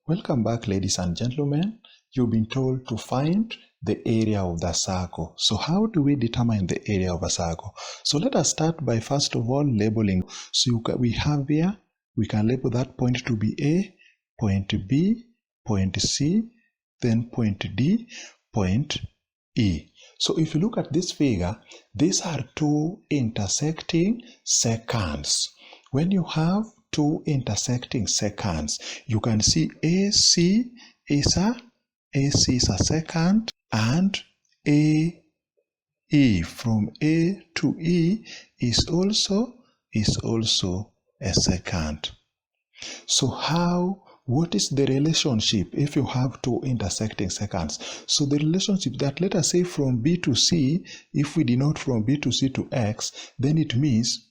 Welcome back, ladies and gentlemen. You've been told to find the area of the circle. So how do we determine the area of a circle? So let us start by first of all labeling. So we have here, we can label that point to be A, point B, point C, then point D, point E. So if you look at this figure, these are two intersecting secants. When you have two intersecting secants, you can see AC is a secant, and AE from A to E is also a secant. So what is the relationship if you have two intersecting secants? So the relationship that, let us say from B to C, if we denote from B to C to X, then it means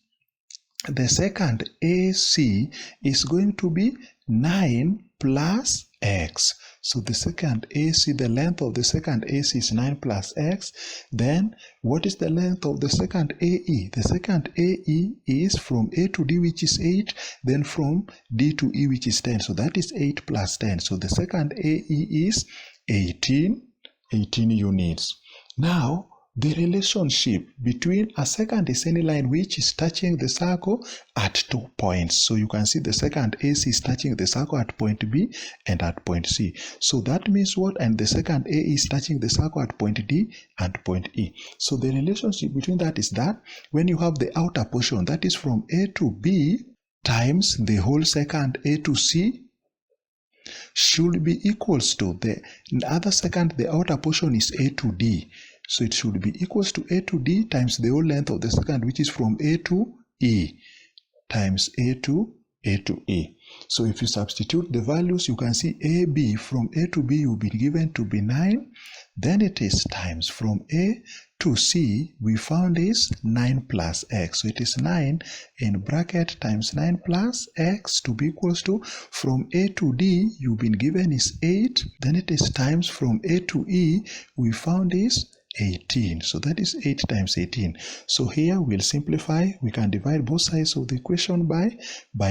the secant AC is going to be 9 plus X. So the secant AC, the length of the secant AC is 9 plus X. Then what is the length of the secant AE? The secant AE is from A to D, which is 8, then from D to E, which is 10. So that is 8 plus 10. So the secant AE is 18 units. Now, the relationship between a secant is any line which is touching the circle at 2 points. So you can see the secant AC is touching the circle at point B and at point C. So that means what? And the secant AE is touching the circle at point D and point E. So the relationship between that is that when you have the outer portion, that is from A to B times the whole secant A to C, should be equals to the other secant, the outer portion is A to D. So it should be equals to A to D times the whole length of the secant, which is from A to E, times A to E. So if you substitute the values, you can see AB from A to B will be given to be 9. Then it is times from A to C, we found is 9 plus X. So it is 9 in bracket times 9 plus X to be equals to, from A to D, you've been given is 8. Then it is times from A to E, we found is 18. So that is 8 times 18. So here we'll simplify. We can divide both sides of the equation by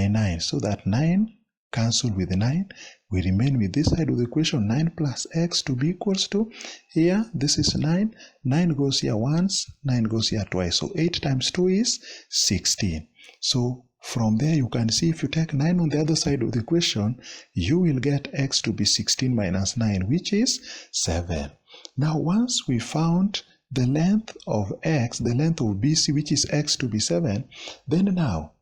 9. So that 9 cancel with 9. We remain with this side of the equation, 9 plus X to be equals to, here this is 9. 9 goes here once, 9 goes here twice. So 8 times 2 is 16. So from there you can see if you take 9 on the other side of the equation, you will get X to be 16 minus 9, which is 7. Now once we found the length of X, the length of BC, which is X to be 7, then now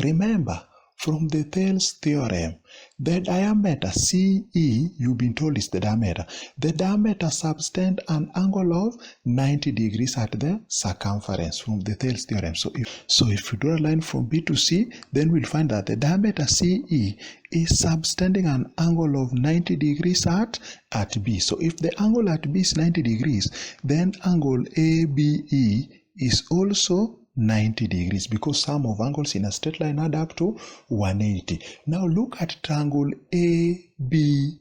remember from the Thales theorem, the diameter CE, you've been told is the diameter. The diameter subtends an angle of 90 degrees at the circumference from the Thales theorem. So if you draw a line from B to C, then we'll find that the diameter CE is subtending an angle of 90 degrees at B. So if the angle at B is 90 degrees, then angle ABE is also 90 degrees, because sum of angles in a straight line add up to 180. Now look at triangle ABE.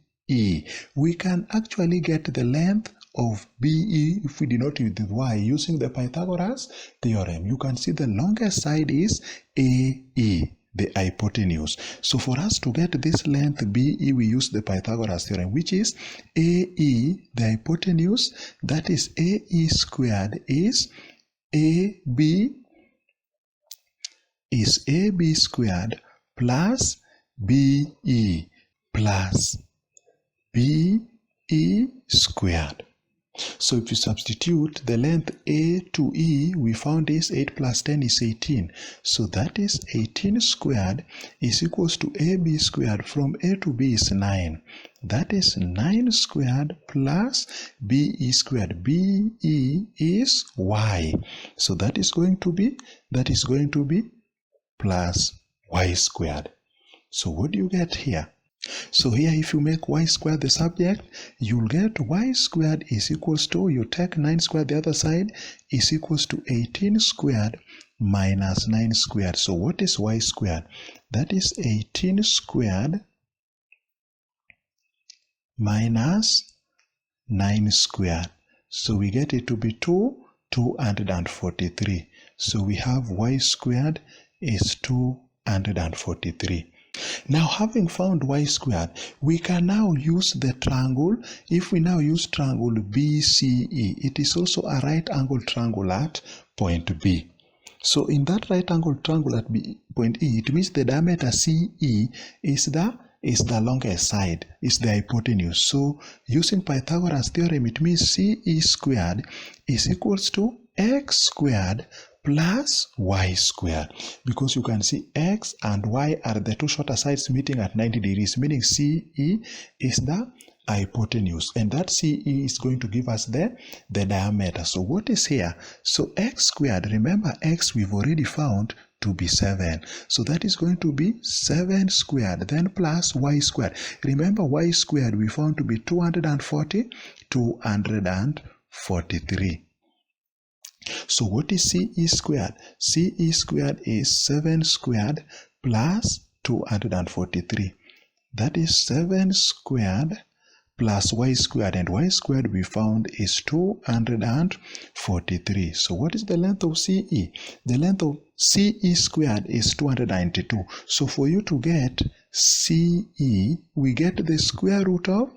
We can actually get the length of BE if we denote it with Y using the Pythagoras theorem. You can see the longest side is AE, the hypotenuse. So for us to get this length BE, we use the Pythagoras theorem, which is AE, the hypotenuse, that is AE squared is AB squared plus BE squared. So if you substitute the length A to E, we found is 8 plus 10 is 18. So that is 18 squared is equals to AB squared. From A to B is 9. That is 9 squared plus BE squared. BE is Y. So that is going to be plus Y squared. So what do you get here? So here if you make Y squared the subject, you'll get Y squared is equals to, you take 9 squared the other side, is equals to 18 squared minus 9 squared. So what is Y squared? That is 18 squared minus 9 squared. So we get it to be 243. So we have Y squared is 243. Now, having found y squared, we can now use the triangle. If we now use triangle BCE, it is also a right angle triangle at point B. So in that right angle triangle at point E, it means the diameter CE is the longest side, is the hypotenuse. So using Pythagoras theorem, it means CE squared is equals to x squared plus y squared, because you can see x and y are the two shorter sides meeting at 90 degrees, meaning CE is the hypotenuse, and that CE is going to give us the diameter. So what is here? So x squared, remember x we've already found to be 7. So that is going to be 7 squared, then plus y squared. Remember y squared we found to be 243. So what is CE squared? CE squared is 7 squared plus 243. That is 7 squared plus y squared, and y squared we found is 243. So what is the length of CE? The length of CE squared is 292. So for you to get CE, we get the square root of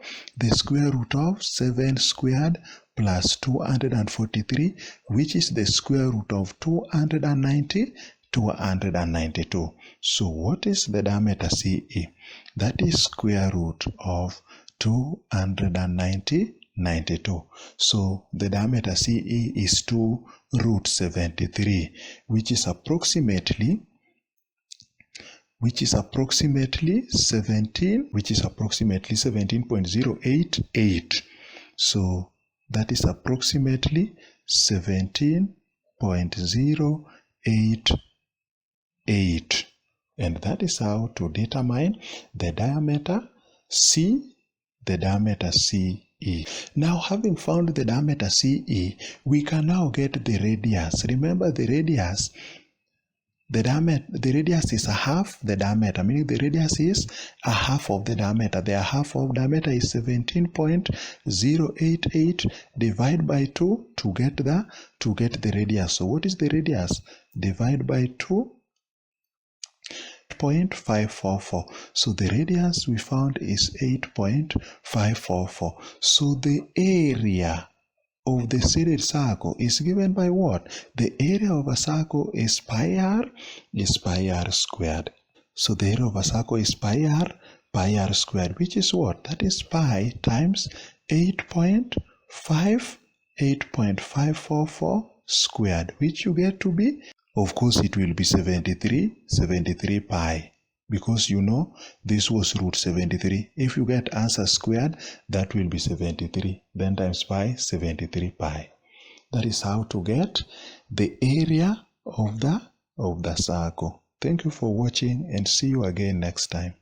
7 squared plus 243, which is the square root of 292. So what is the diameter CE? That is square root of 292. So the diameter CE is 2 root 73, which is approximately 17.088. So that is approximately 17.088, and that is how to determine the diameter CE. Now, having found the diameter CE, we can now get the radius. Remember, the radius is a half the diameter, meaning the radius is a half of the diameter. The half of diameter is 17.088 divided by 2 to get the radius. So what is the radius? Divide by 2. 8.544. So the radius we found is 8.544. So the area of the shaded circle is given by what? The area of a circle is pi r squared. So the area of a circle is pi r squared, which is what? That is pi times 8.544 squared, which you get to be, of course, it will be 73 pi, because you know this was root 73. If you get answer squared, that will be 73, then times pi, 73 pi. That is how to get the area of the circle. Thank you for watching, and see you again next time.